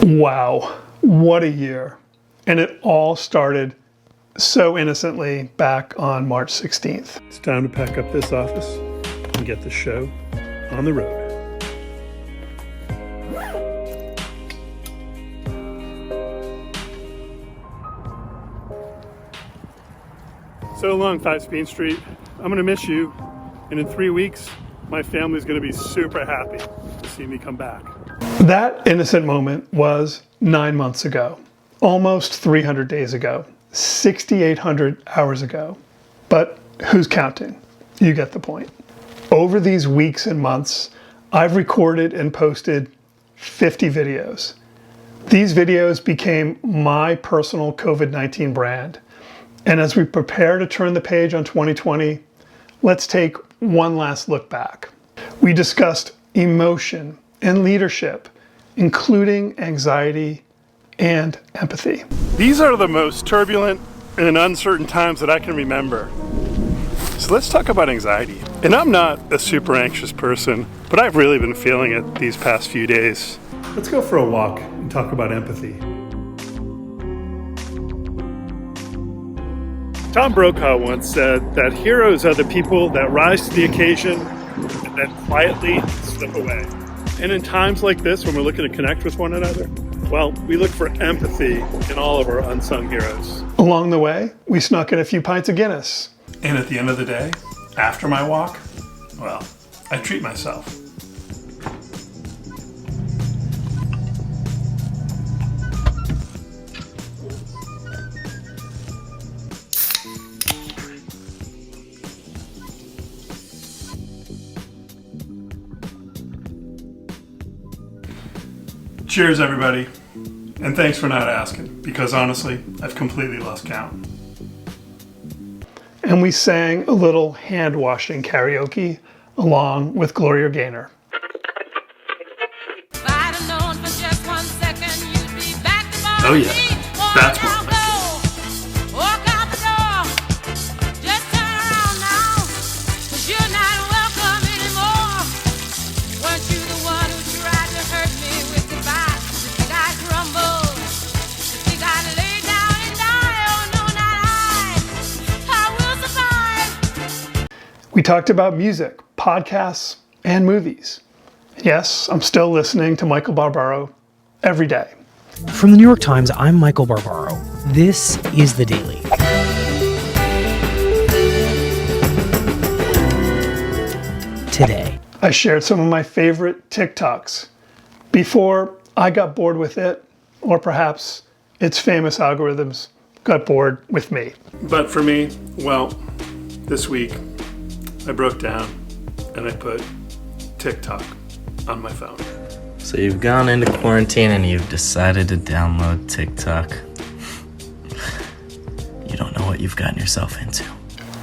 Wow, what a year. And it all started so innocently back on March 16th. It's time to pack up this office and get the show on the road. So along 5 Spain Street, I'm gonna miss you. And in 3 weeks, my family's gonna be super happy to see me come back. That innocent moment was 9 months ago, almost 300 days ago, 6,800 hours ago. But who's counting? You get the point. Over these weeks and months, I've recorded and posted 50 videos. These videos became my personal COVID-19 brand. And as we prepare to turn the page on 2020, let's take one last look back. We discussed emotion and leadership, including anxiety and empathy. These are the most turbulent and uncertain times that I can remember. So let's talk about anxiety. And I'm not a super anxious person, but I've really been feeling it these past few days. Let's go for a walk and talk about empathy. Tom Brokaw once said that heroes are the people that rise to the occasion and then quietly slip away. And in times like this, when we're looking to connect with one another, well, we look for empathy in all of our unsung heroes. Along the way, we snuck in a few pints of Guinness. And at the end of the day, after my walk, well, I treat myself. Cheers, everybody. And thanks for not asking, because honestly, I've completely lost count. And we sang a little hand-washing karaoke along with Gloria Gaynor. Oh yeah, that's what. We talked about music, podcasts, and movies. Yes, I'm still listening to Michael Barbaro every day. From the New York Times, I'm Michael Barbaro. This is The Daily. Today, I shared some of my favorite TikToks before I got bored with it, or perhaps its famous algorithms got bored with me. But for me, well, this week, I broke down and I put TikTok on my phone. So you've gone into quarantine and you've decided to download TikTok. You don't know what you've gotten yourself into.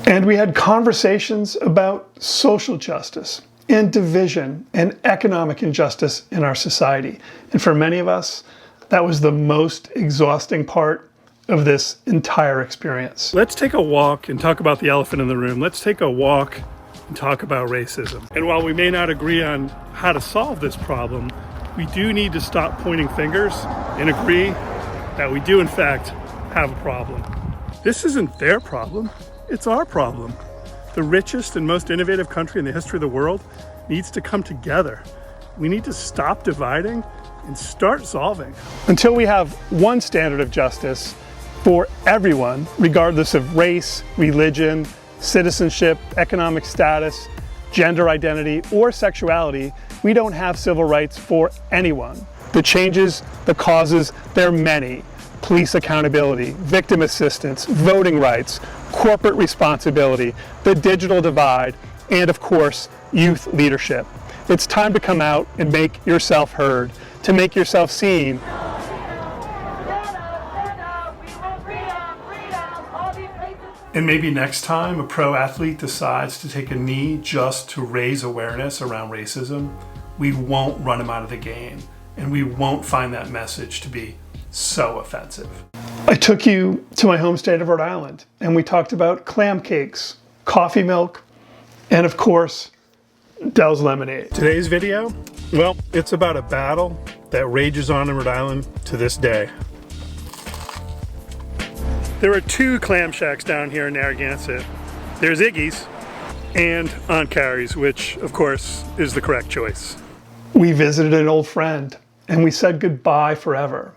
And we had conversations about social justice and division and economic injustice in our society. And for many of us, that was the most exhausting part of this entire experience. Let's take a walk and talk about the elephant in the room. Let's take a walk and talk about racism. And while we may not agree on how to solve this problem, we do need to stop pointing fingers and agree that we do in fact have a problem. This isn't their problem, it's our problem. The richest and most innovative country in the history of the world needs to come together. We need to stop dividing and start solving. Until we have one standard of justice for everyone, regardless of race, religion, citizenship, economic status, gender identity, or sexuality, we don't have civil rights for anyone. The changes, the causes, they're many. Police accountability, victim assistance, voting rights, corporate responsibility, the digital divide, and of course, youth leadership. It's time to come out and make yourself heard, to make yourself seen. And maybe next time a pro athlete decides to take a knee just to raise awareness around racism, we won't run him out of the game, and we won't find that message to be so offensive. I took you to my home state of Rhode Island, and we talked about clam cakes, coffee milk, and of course, Dell's lemonade. Today's video, well, it's about a battle that rages on in Rhode Island to this day. There are two clam shacks down here in Narragansett. There's Iggy's and Aunt Carrie's, which of course is the correct choice. We visited an old friend and we said goodbye forever.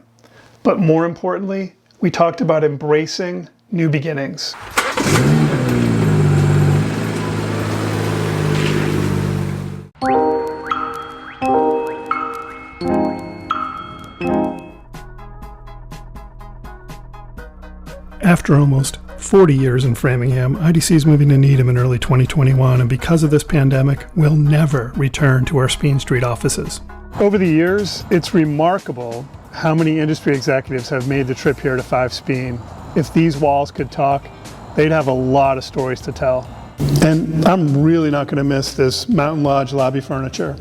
But more importantly, we talked about embracing new beginnings. After almost 40 years in Framingham, IDC is moving to Needham in early 2021, and because of this pandemic, we'll never return to our Speen Street offices. Over the years, it's remarkable how many industry executives have made the trip here to 5 Speen. If these walls could talk, they'd have a lot of stories to tell. And I'm really not going to miss this Mountain Lodge lobby furniture.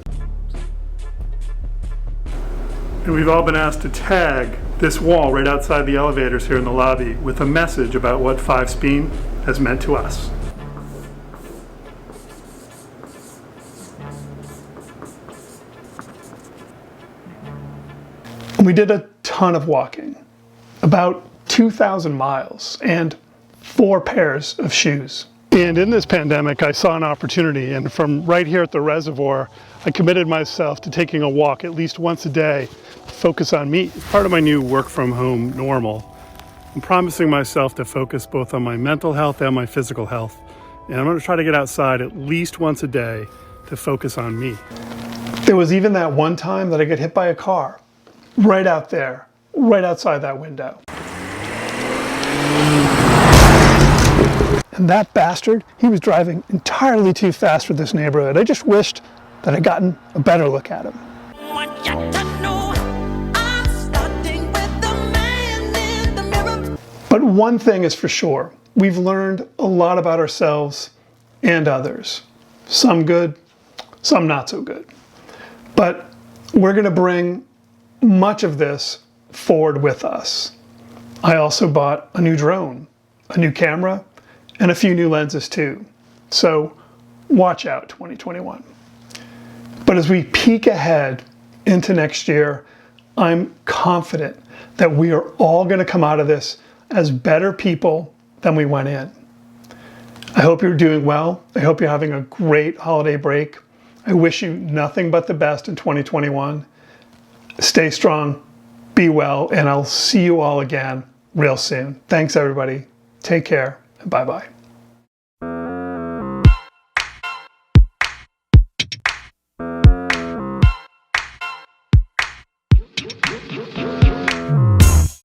And we've all been asked to tag this wall right outside the elevators here in the lobby with a message about what 5 Speen has meant to us. We did a ton of walking, about 2,000 miles and 4 pairs of shoes. And in this pandemic, I saw an opportunity, and from right here at the reservoir, I committed myself to taking a walk at least once a day to focus on me. As part of my new work from home normal, I'm promising myself to focus both on my mental health and my physical health. And I'm going to try to get outside at least once a day to focus on me. There was even that one time that I got hit by a car, right out there, right outside that window. And that bastard, he was driving entirely too fast for this neighborhood. I just wished that I'd gotten a better look at him. But one thing is for sure, we've learned a lot about ourselves and others. Some good, some not so good. But we're going to bring much of this forward with us. I also bought a new drone, a new camera, and a few new lenses too. So watch out 2021. But as we peek ahead into next year, I'm confident that we are all going to come out of this as better people than we went in. I hope you're doing well. I hope you're having a great holiday break. I wish you nothing but the best in 2021. Stay strong, be well, and I'll see you all again real soon. Thanks everybody. Take care and bye-bye.